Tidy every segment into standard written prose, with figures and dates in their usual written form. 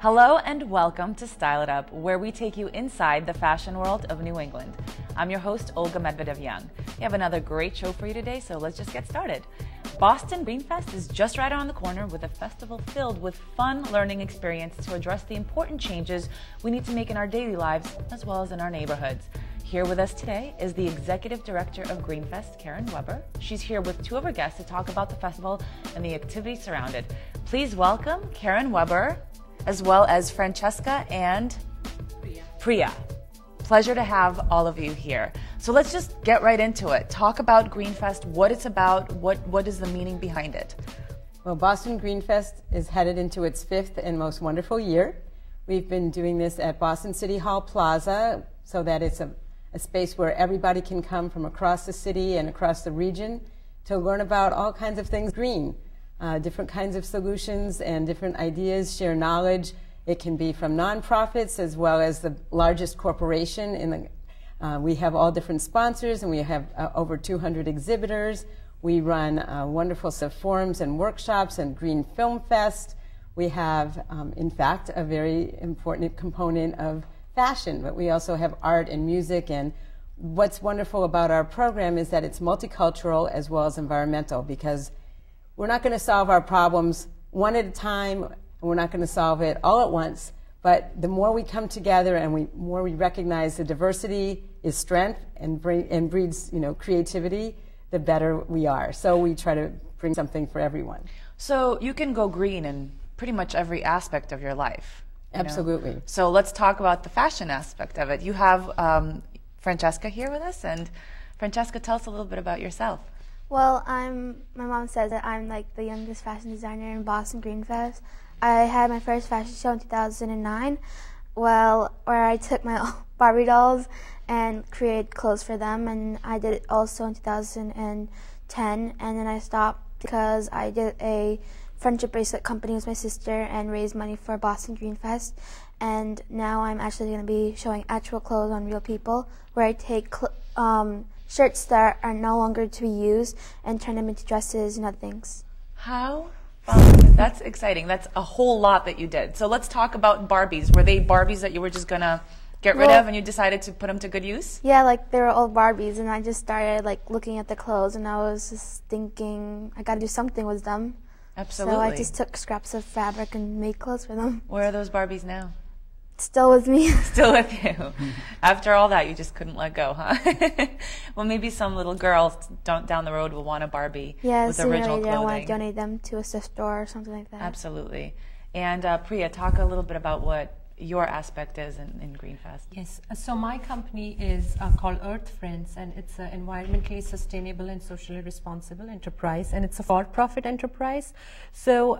Hello and welcome to Style It Up, where we take you inside the fashion world of New England. I'm your host, Olga Medvedev-Young. We have another great show for you today, so let's just get started. Boston Greenfest is just right around the corner with a festival filled with fun learning experience to address the important changes we need to make in our daily lives as well as in our neighborhoods. Here with us today is the Executive Director of Greenfest, Karen Weber. She's here with two of her guests to talk about the festival and the activities surrounded. Please welcome Karen Weber, as well as Francesca and Priya. Pleasure to have all of you here. So let's just get right into it. Talk about Greenfest, what it's about, what is the meaning behind it? Well, Boston Greenfest is headed into its 5th and most wonderful year. We've been doing this at Boston City Hall Plaza so that it's a space where everybody can come from across the city and across the region to learn about all kinds of things green. Different kinds of solutions and different ideas, share knowledge. It can be from nonprofits as well as the largest corporation. We have all different sponsors, and we have over 200 exhibitors. We run wonderful set of forums and workshops and Green Film Fest. We have, in fact, a very important component of fashion, but we also have art and music. And what's wonderful about our program is that it's multicultural as well as environmental, because we're not going to solve our problems one at a time, and we're not going to solve it all at once. But the more we come together and more we recognize the diversity is strength and breeds, creativity, the better we are. So we try to bring something for everyone. So you can go green in pretty much every aspect of your life. Absolutely. So let's talk about the fashion aspect of it. You have Francesca here with us, and Francesca, tell us a little bit about yourself. Well, my mom says that I'm like the youngest fashion designer in Boston Greenfest. I had my first fashion show in 2009, where I took my Barbie dolls and created clothes for them, and I did it also in 2010, and then I stopped because I did a friendship bracelet company with my sister and raised money for Boston Greenfest, and now I'm actually going to be showing actual clothes on real people, where I take shirts that are no longer to be used and turn them into dresses and other things. How fun. That's exciting. That's a whole lot that you did. So let's talk about Barbies. Were they Barbies that you were just going to get rid of and you decided to put them to good use? Yeah, like they were old Barbies, and I just started like looking at the clothes, and I was just thinking I got to do something with them. Absolutely. So I just took scraps of fabric and made clothes for them. Where are those Barbies now? Still with me. Still with you. After all that, you just couldn't let go, huh? Well, maybe some little girls down the road will want a Barbie with original clothing. I want to donate them to a thrift store or something like that. Absolutely. And Priya, talk a little bit about what your aspect is in Greenfest. Yes, so my company is called Earth Friends, and it's an environmentally sustainable and socially responsible enterprise, and it's a for-profit enterprise. So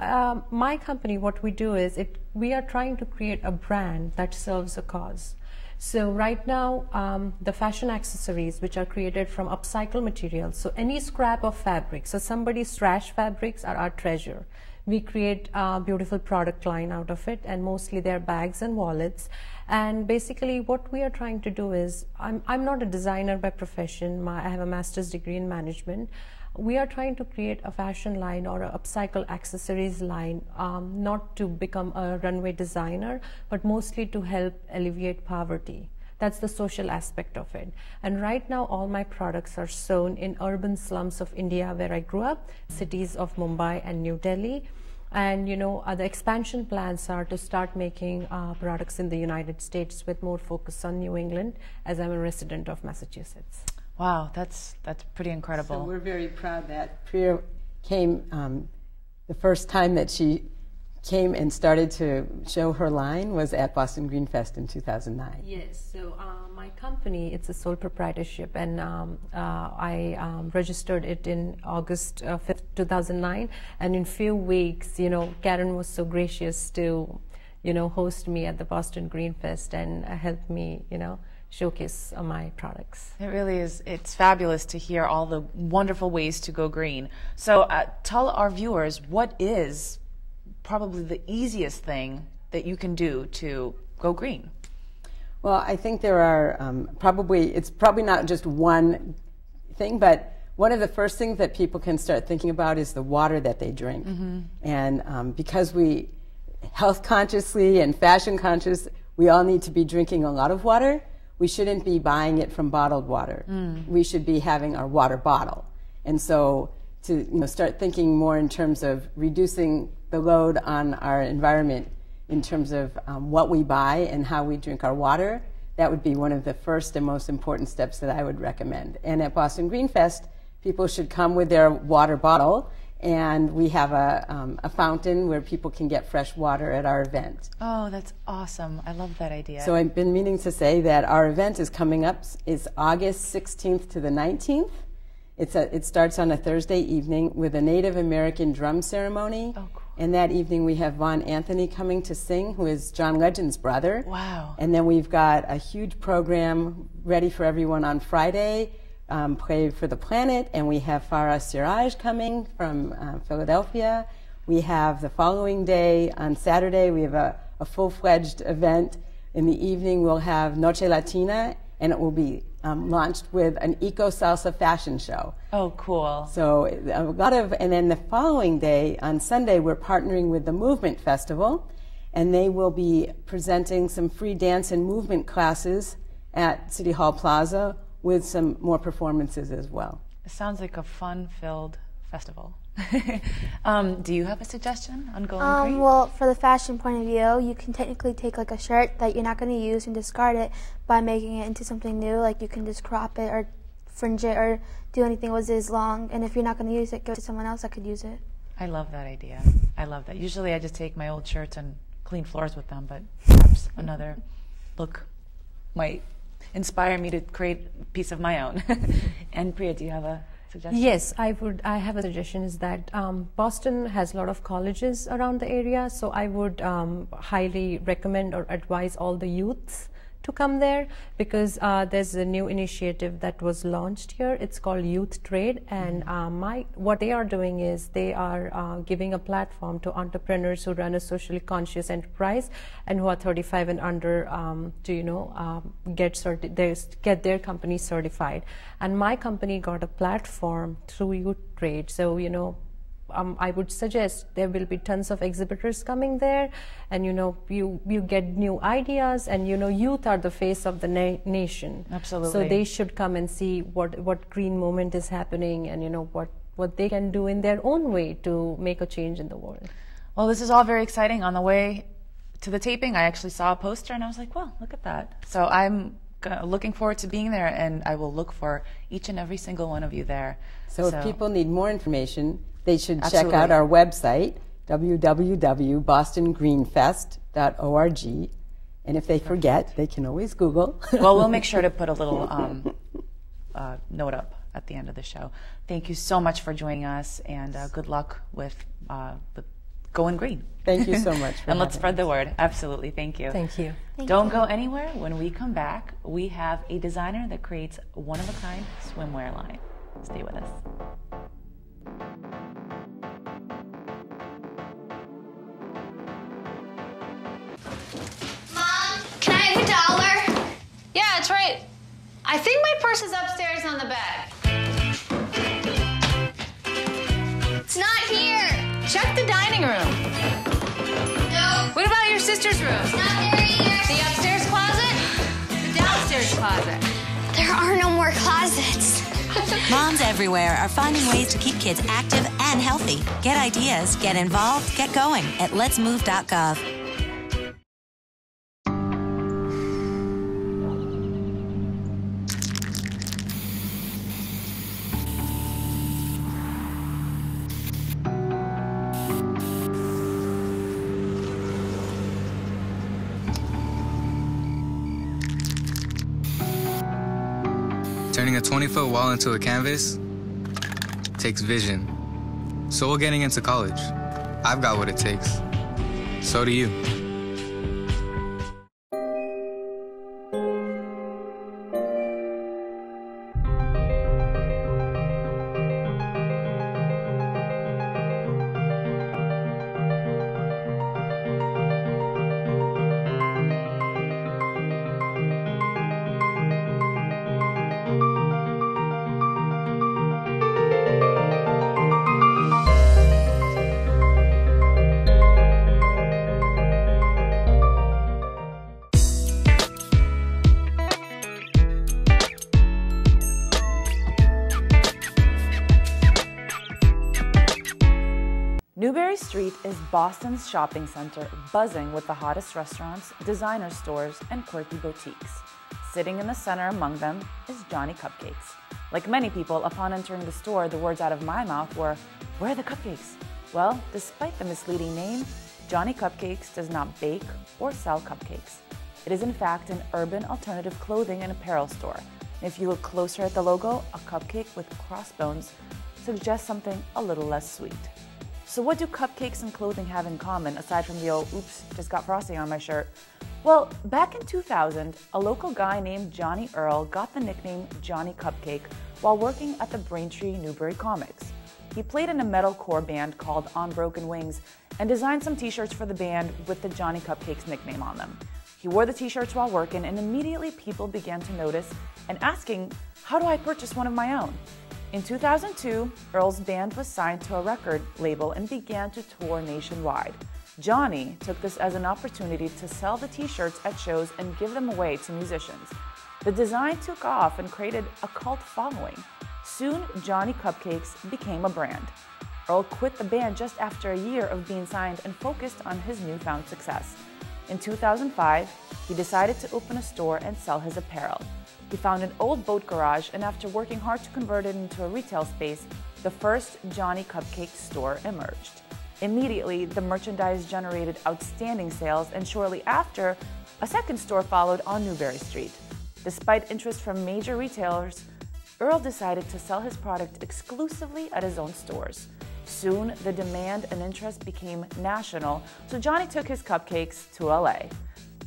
my company, what we do is we are trying to create a brand that serves a cause. So right now, the fashion accessories, which are created from upcycled materials, so any scrap of fabric, so somebody's trash fabrics are our treasure. We create a beautiful product line out of it, and mostly they're bags and wallets. And basically what we are trying to do is, I'm not a designer by profession, I have a master's degree in management. We are trying to create a fashion line or an upcycle accessories line, not to become a runway designer, but mostly to help alleviate poverty. That's the social aspect of it. And right now, all my products are sewn in urban slums of India, where I grew up, cities of Mumbai and New Delhi. And the expansion plans are to start making products in the United States with more focus on New England, as I'm a resident of Massachusetts. Wow, that's pretty incredible. So we're very proud that Priya came, the first time that she came and started to show her line was at Boston Greenfest in 2009. Yes, so my company, it's a sole proprietorship, and I registered it in August 5th, 2009, and in few weeks, Karen was so gracious to, host me at the Boston Greenfest and help me, showcase my products. It really is. It's fabulous to hear all the wonderful ways to go green. So tell our viewers, what is probably the easiest thing that you can do to go green? Well, I think there are it's probably not just one thing, but one of the first things that people can start thinking about is the water that they drink. Mm-hmm. And because health consciously and fashion conscious, we all need to be drinking a lot of water. We shouldn't be buying it from bottled water. We should be having our water bottle. And so to start thinking more in terms of reducing the load on our environment in terms of what we buy and how we drink our water, that would be one of the first and most important steps that I would recommend. And at Boston Greenfest, people should come with their water bottle, and we have a fountain where people can get fresh water at our event. Oh, that's awesome. I love that idea. So I've been meaning to say that our event is coming up. It's August 16th to the 19th. It starts on a Thursday evening with a Native American drum ceremony. Oh, cool. And that evening we have Vaughn Anthony coming to sing, who is John Legend's brother. Wow. And then we've got a huge program ready for everyone on Friday, Play for the Planet, and we have Farah Siraj coming from Philadelphia. We have the following day, on Saturday, we have a full-fledged event. In the evening, we'll have Noche Latina, and it will be launched with an eco-salsa fashion show. Oh, cool. So a lot of, and then the following day, on Sunday, we're partnering with the Movement Festival, and they will be presenting some free dance and movement classes at City Hall Plaza with some more performances as well. It sounds like a fun-filled festival. Do you have a suggestion on going green? Well, for the fashion point of view, you can technically take like a shirt that you're not going to use and discard it by making it into something new. Like you can just crop it or fringe it or do anything with it as long. And if you're not going to use it, give it to someone else that could use it. I love that idea. I love that. Usually I just take my old shirts and clean floors with them, but perhaps another look might inspire me to create a piece of my own. And Priya, do you have a suggestion? Yes, I have a suggestion is that Boston has a lot of colleges around the area, so I would highly recommend or advise all the youths to come there, because there's a new initiative that was launched here. It's called Youth Trade, and what they are doing is they are giving a platform to entrepreneurs who run a socially conscious enterprise and who are 35 and under to get their company certified. And my company got a platform through Youth Trade, so I would suggest there will be tons of exhibitors coming there, and you get new ideas, and youth are the face of the nation. Absolutely. So they should come and see what green movement is happening, and what they can do in their own way to make a change in the world. Well, this is all very exciting. On the way to the taping, I actually saw a poster, and I was like, well, look at that. So I'm looking forward to being there, and I will look for each and every single one of you there. So if people need more information, they should Absolutely. check out our website, www.bostongreenfest.org. And if they forget, they can always Google. Well, we'll make sure to put a little note up at the end of the show. Thank you so much for joining us, and good luck with going green. Thank you so much. And let's spread the word. Absolutely. Thank you. Thank you. Don't go anywhere. When we come back, we have a designer that creates one-of-a-kind swimwear line. Stay with us. Mom, can I have $1? Yeah, it's right. I think my purse is upstairs on the bed. It's not here. Check the dining room. No. What about your sister's room? It's not there either. The upstairs closet? The downstairs closet? There are no more closets. Moms everywhere are finding ways to keep kids active and healthy. Get ideas, get involved, get going at letsmove.gov. Turning a 20-foot wall into a canvas takes vision. So will getting into college. I've got what it takes. So do you. Newbury Street is Boston's shopping center, buzzing with the hottest restaurants, designer stores, and quirky boutiques. Sitting in the center among them is Johnny Cupcakes. Like many people, upon entering the store, the words out of my mouth were, "Where are the cupcakes?" Well, despite the misleading name, Johnny Cupcakes does not bake or sell cupcakes. It is in fact an urban alternative clothing and apparel store. And if you look closer at the logo, a cupcake with crossbones suggests something a little less sweet. So what do cupcakes and clothing have in common, aside from the old, oops, just got frosting on my shirt? Well, back in 2000, a local guy named Johnny Earl got the nickname Johnny Cupcake while working at the Braintree Newbury Comics. He played in a metalcore band called On Broken Wings and designed some t-shirts for the band with the Johnny Cupcakes nickname on them. He wore the t-shirts while working, and immediately people began to notice and asking, how do I purchase one of my own? In 2002, Earl's band was signed to a record label and began to tour nationwide. Johnny took this as an opportunity to sell the t-shirts at shows and give them away to musicians. The design took off and created a cult following. Soon, Johnny Cupcakes became a brand. Earl quit the band just after a year of being signed and focused on his newfound success. In 2005, he decided to open a store and sell his apparel. He found an old boat garage, and after working hard to convert it into a retail space, the first Johnny Cupcake store emerged. Immediately, the merchandise generated outstanding sales, and shortly after, a second store followed on Newbury Street. Despite interest from major retailers, Earl decided to sell his product exclusively at his own stores. Soon, the demand and interest became national, so Johnny took his cupcakes to LA.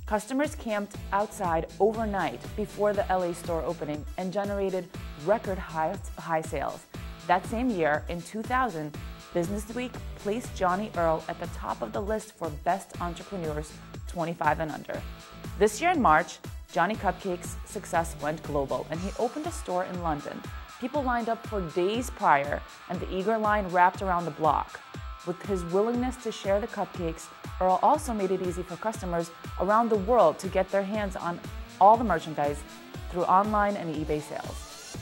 Customers camped outside overnight before the LA store opening and generated record high sales. That same year, in 2000, Business Week placed Johnny Earl at the top of the list for best entrepreneurs 25 and under. This year in March, Johnny Cupcakes' success went global, and he opened a store in London. People lined up for days prior, and the eager line wrapped around the block. With his willingness to share the cupcakes, Earl also made it easy for customers around the world to get their hands on all the merchandise through online and eBay sales.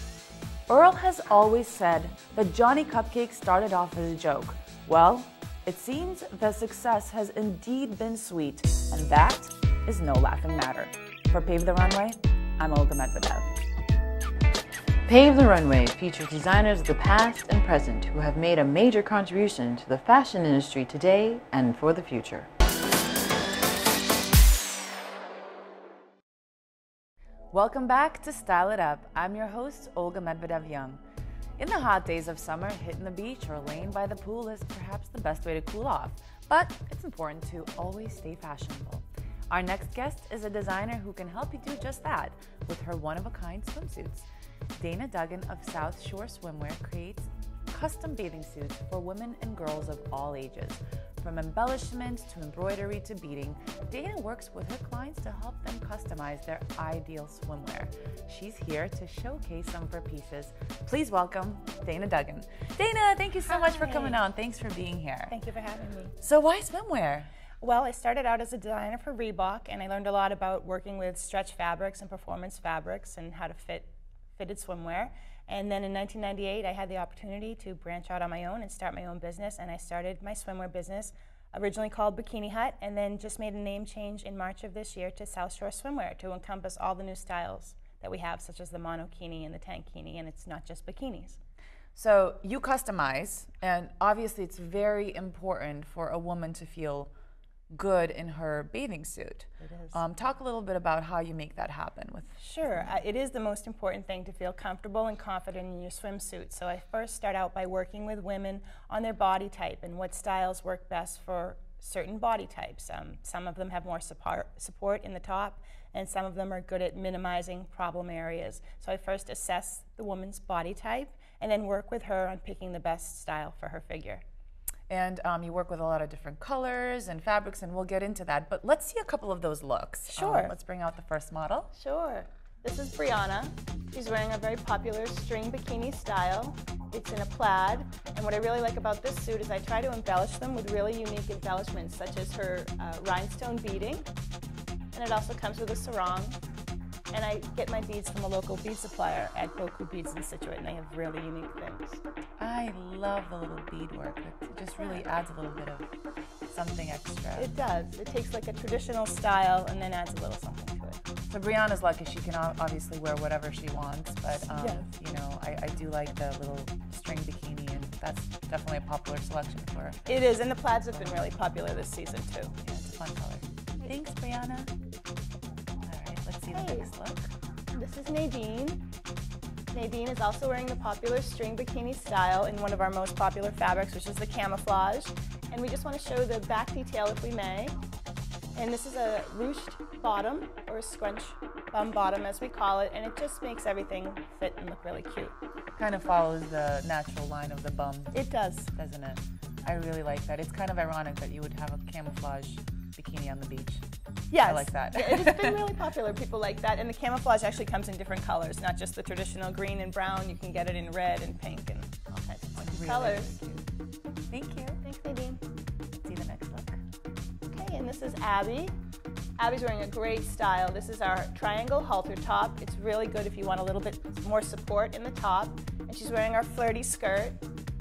Earl has always said that Johnny Cupcakes started off as a joke. Well, it seems the success has indeed been sweet, and that is no laughing matter. For Pave the Runway, I'm Olga Medvedev. Pave the Runway features designers of the past and present who have made a major contribution to the fashion industry today and for the future. Welcome back to Style It Up. I'm your host, Olga Medvedev-Young. In the hot days of summer, hitting the beach or laying by the pool is perhaps the best way to cool off, but it's important to always stay fashionable. Our next guest is a designer who can help you do just that with her one-of-a-kind swimsuits. Duggan of South Shore Swimwear creates custom bathing suits for women and girls of all ages. From embellishments to embroidery to beading, Dana works with her clients to help them customize their ideal swimwear. She's here to showcase some of her pieces. Please welcome Dana Duggan. Dana, thank you so much for coming on. Thanks for being here. Thank you for having me. So why swimwear? Well, I started out as a designer for Reebok, and I learned a lot about working with stretch fabrics and performance fabrics and how to fitted swimwear. And then in 1998, I had the opportunity to branch out on my own and start my own business, and I started my swimwear business, originally called Bikini Hut, and then just made a name change in March of this year to South Shore Swimwear to encompass all the new styles that we have, such as the monokini and the tankini, and it's not just bikinis. So you customize, and obviously it's very important for a woman to feel good in her bathing suit. It is. Talk a little bit about how you make that happen. Sure. It is the most important thing to feel comfortable and confident in your swimsuit. So I first start out by working with women on their body type and what styles work best for certain body types. Some of them have more support in the top, and some of them are good at minimizing problem areas. So I first assess the woman's body type and then work with her on picking the best style for her figure. And you work with a lot of different colors and fabrics, and we'll get into that. But let's see a couple of those looks. Sure. Let's bring out the first model. Sure. This is Brianna. She's wearing a very popular string bikini style. It's in a plaid. And what I really like about this suit is I try to embellish them with really unique embellishments, such as her rhinestone beading. And it also comes with a sarong. And I get my beads from a local bead supplier at Boku Beads in Situate, and they have really unique things. I love the little beadwork. It just really adds a little bit of something extra. It does. It takes like a traditional style and then adds a little something to it. So Brianna's lucky. She can obviously wear whatever she wants, but you know, I do like the little string bikini, and that's definitely a popular selection for her. It is, and the plaids have been really popular this season too. Yeah, it's a fun color. Thanks, Brianna. All right, let's see the next look. This is Nadine. Nadine is also wearing the popular string bikini style in one of our most popular fabrics, which is the camouflage. And we just want to show the back detail, if we may. And this is a ruched bottom, or a scrunch bum bottom as we call it, and it just makes everything fit and look really cute. Kind of follows the natural line of the bum. It does. Doesn't it? I really like that. It's kind of ironic that you would have a camouflage bikini on the beach. Yes. I like that. It's been really popular. People like that. And the camouflage actually comes in different colors, not just the traditional green and brown. You can get it in red and pink and all kinds of funky colors. Thank you. Thanks, Nadine. See the next look. Okay, and this is Abby. Abby's wearing a great style. This is our triangle halter top. It's really good if you want a little bit more support in the top. And she's wearing our flirty skirt,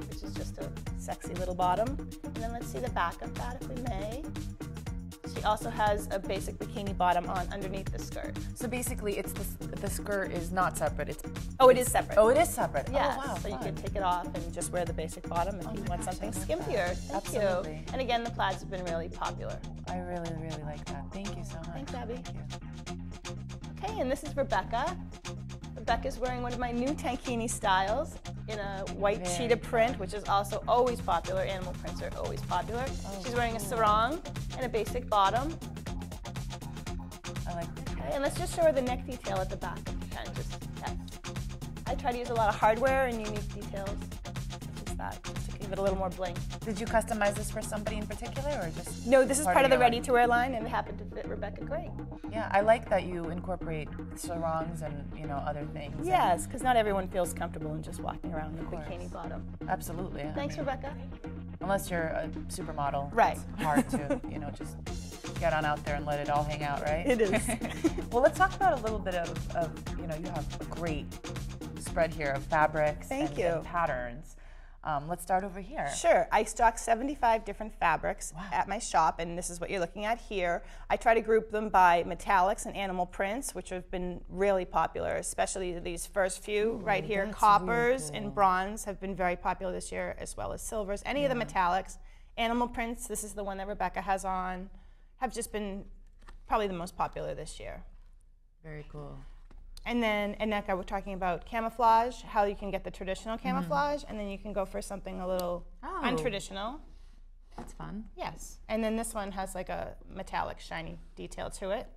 which is just a sexy little bottom. And then let's see the back of that, if we may. She also has a basic bikini bottom on underneath the skirt. So basically, it's the skirt is not separate. It is separate. Oh, it is separate. Yes. Oh, wow. So fun. you can take it off and just wear the basic bottom if you want something skimpier. Thank Absolutely. you. And again, the plaids have been really popular. I really, really like that. Thank you so much. Thanks, Abby. Thank you. Okay, and this is Rebecca. Rebecca's wearing one of my new tankini styles in a white cheetah print, which is also always popular. Animal prints are always popular. She's wearing a sarong and a basic bottom. I like that. Okay, and let's just show her the neck detail at the back if you can. I try to use a lot of hardware and unique details, such as that, just to give it a little more bling. Did you customize this for somebody in particular, or just? No, this is part of the your ready-to-wear line, and it happened to fit Rebecca great. Yeah, I like that you incorporate sarongs and other things. Yes, because not everyone feels comfortable in just walking around in a bikini bottom. Absolutely. Thanks, Rebecca. Unless you're a supermodel, right? It's hard to just get on out there and let it all hang out, right? It is. Well, let's talk about a little bit of you have a great spread here of fabrics and patterns. Let's start over here. Sure. I stock 75 different fabrics at my shop, and this is what you're looking at here. I try to group them by metallics and animal prints, which have been really popular, especially these first few right here. Coppers and bronze have been very popular this year, as well as silvers. Any of the metallics. Animal prints, this is the one that Rebecca has on, have just been probably the most popular this year. Very cool. And then, Anneka, we're talking about camouflage, how you can get the traditional camouflage, and then you can go for something a little untraditional. That's fun. Yes. And then this one has like a metallic, shiny detail to it.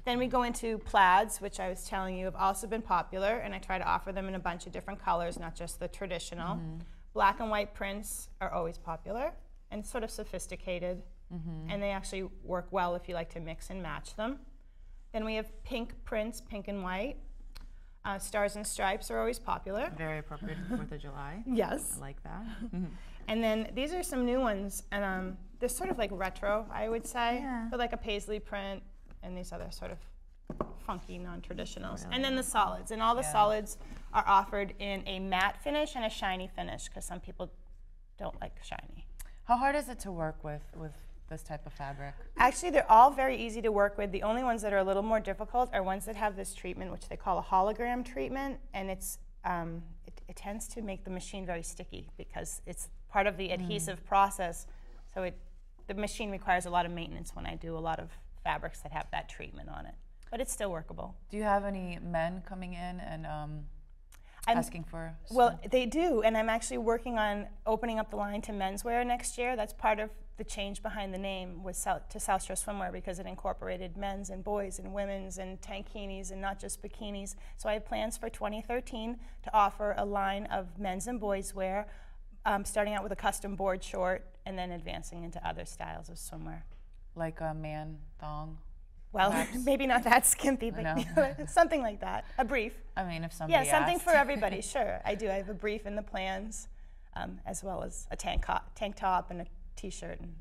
Then we go into plaids, which I was telling you have also been popular, and I try to offer them in a bunch of different colors, not just the traditional. Black and white prints are always popular and sort of sophisticated, and they actually work well if you like to mix and match them. Then we have pink prints, pink and white. Stars and stripes are always popular. Very appropriate for 4th of July. Yes. I like that. And then these are some new ones, and they're sort of like retro, I would say, but like a paisley print, and these other sort of funky non-traditionals. Really? And then the solids, and all the solids are offered in a matte finish and a shiny finish, because some people don't like shiny. How hard is it to work with this type of fabric? Actually, they're all very easy to work with. The only ones that are a little more difficult are ones that have this treatment, which they call a hologram treatment, and it tends to make the machine very sticky because it's part of the adhesive process. So the machine requires a lot of maintenance when I do a lot of fabrics that have that treatment on it. But it's still workable. Do you have any men coming in and asking for? Well, they do, and I'm actually working on opening up the line to menswear next year. That's part of the change behind the name was to South Shore Swimwear, because it incorporated men's and boys and women's and tankinis and not just bikinis. So I have plans for 2013 to offer a line of men's and boys wear, starting out with a custom board short and then advancing into other styles of swimwear. Like a man thong? Well, maybe not that skimpy, but something like that. A brief. I mean, if somebody something asked. for everybody, sure. I do. I have a brief in the plans, as well as a tank top and a t-shirt and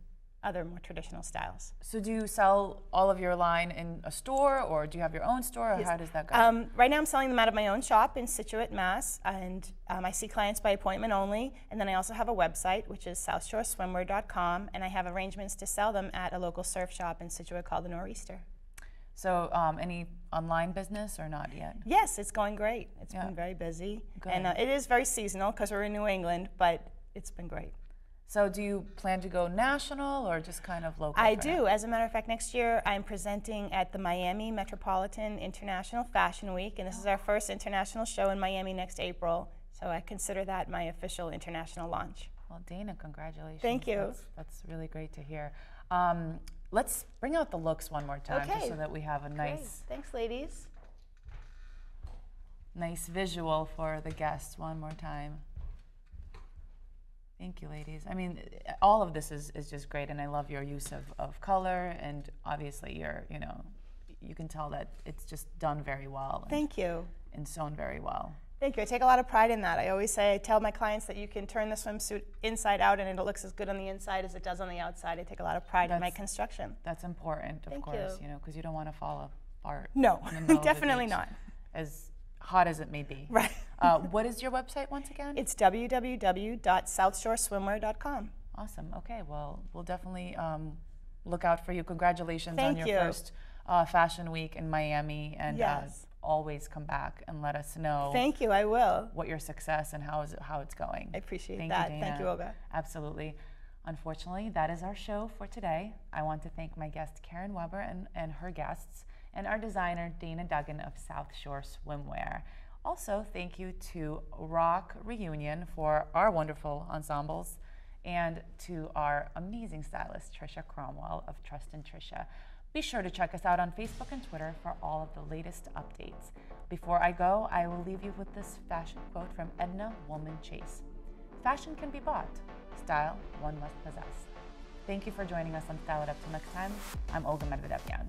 other more traditional styles. So do you sell all of your line in a store, or do you have your own store, or Yes. how does that go? Right now I'm selling them out of my own shop in Situate, Mass. And I see clients by appointment only. And then I also have a website, which is southshoreswimwear.com. And I have arrangements to sell them at a local surf shop in Situate called the Nor'easter. So any online business or not yet? Yes, it's going great. It's Yeah. been very busy. Good. And it is very seasonal because we're in New England, but it's been great. So do you plan to go national or just kind of local? I for do. now? As a matter of fact, next year I'm presenting at the Miami Metropolitan International Fashion Week, and this is our first international show in Miami next April. So I consider that my official international launch. Well, Dana, congratulations. Thank you. That's really great to hear. Let's bring out the looks one more time, just Okay. so that we have a Great. nice Thanks, ladies. visual for the guests one more time. Thank you, ladies. I mean, all of this is just great, and I love your use of color, and obviously you can tell that it's just done very well. Thank you. And sewn very well. Thank you. I take a lot of pride in that. I always say, I tell my clients that you can turn the swimsuit inside out and it looks as good on the inside as it does on the outside. I take a lot of pride in my construction. That's important, of Thank course, you. because you don't want to fall apart. No, in the middle of the definitely beach, not. As hot as it may be. Right. What is your website once again? It's www.southshoreswimwear.com. Awesome. Okay. Well, we'll definitely look out for you. Congratulations on Thank your you. first Fashion Week in Miami, and Yes. always come back and let us know. Thank you. I will. What your success and how it's going. I appreciate Thank that. You, Dana. Thank you, Olga. Absolutely. Unfortunately, that is our show for today. I want to thank my guest Karen Weber and her guests, and our designer Dana Duggan of South Shore Swimwear. Also, thank you to Rock Reunion for our wonderful ensembles, and to our amazing stylist Trisha Cromwell of Trust in Trisha. Be sure to check us out on Facebook and Twitter for all of the latest updates. Before I go, I will leave you with this fashion quote from Edna Woolman Chase. Fashion can be bought, style one must possess. Thank you for joining us on Style It Up. Till next time, I'm Olga Medvedevyan.